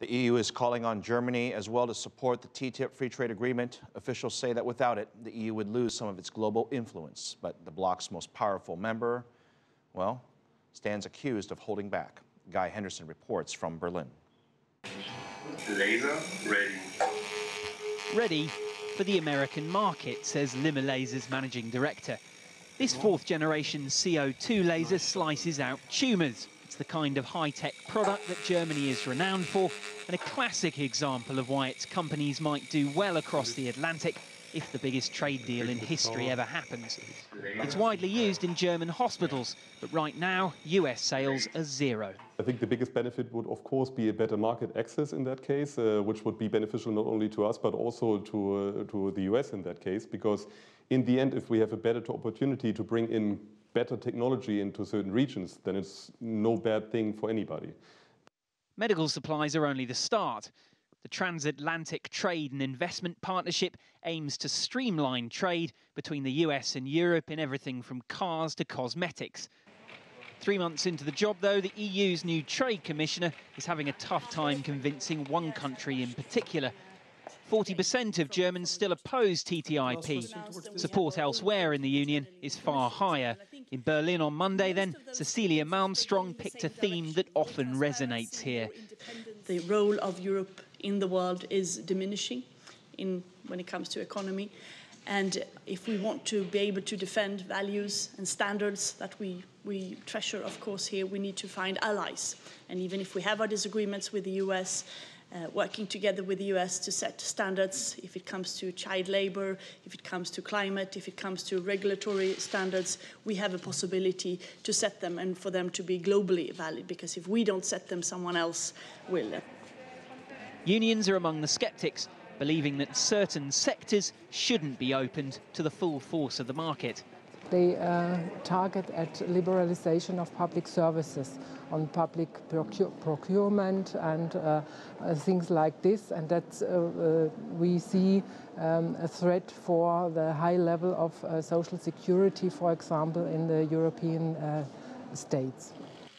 The EU is calling on Germany as well to support the TTIP free trade agreement. Officials say that without it, the EU would lose some of its global influence. But the bloc's most powerful member, well, stands accused of holding back. Guy Henderson reports from Berlin. Laser ready. Ready for the American market, says Lima Laser's managing director. This fourth-generation CO2 laser slices out tumours. It's the kind of high-tech product that Germany is renowned for, and a classic example of why its companies might do well across the Atlantic if the biggest trade deal in history ever happens. It's widely used in German hospitals, but right now, US sales are zero. I think the biggest benefit would, of course, be a better market access in that case, which would be beneficial not only to us, but also to the US in that case, because in the end, if we have a better opportunity to bring in better technology into certain regions, then it's no bad thing for anybody. Medical supplies are only the start. The Transatlantic Trade and Investment Partnership aims to streamline trade between the US and Europe in everything from cars to cosmetics. 3 months into the job, though, the EU's new trade commissioner is having a tough time convincing one country in particular. 40% of Germans still oppose TTIP. Support elsewhere in the Union is far higher. In Berlin on Monday, then, Cecilia Malmström picked a theme that often resonates here. The role of Europe in the world is diminishing when it comes to economy. And if we want to be able to defend values and standards that we treasure, of course, here, we need to find allies. And even if we have our disagreements with the US, working together with the US to set standards if it comes to child labor, if it comes to climate, if it comes to regulatory standards, we have a possibility to set them and for them to be globally valid, because if we don't set them, someone else will. Unions are among the sceptics, believing that certain sectors shouldn't be opened to the full force of the market. They target at liberalization of public services, on public procurement and things like this, and that's we see a threat for the high level of social security, for example, in the European states.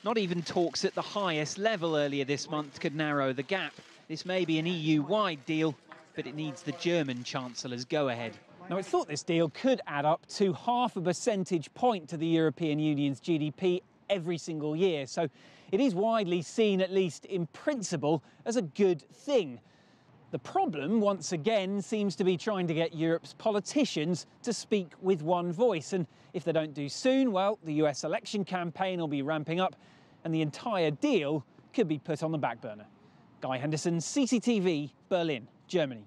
Not even talks at the highest level earlier this month could narrow the gap. This may be an EU-wide deal, but it needs the German Chancellor's go-ahead. Now, it's thought this deal could add up to 0.5 percentage point to the European Union's GDP every single year, so it is widely seen, at least in principle, as a good thing. The problem, once again, seems to be trying to get Europe's politicians to speak with one voice, and if they don't do soon, well, the US election campaign will be ramping up, and the entire deal could be put on the back burner. Guy Henderson, CCTV, Berlin, Germany.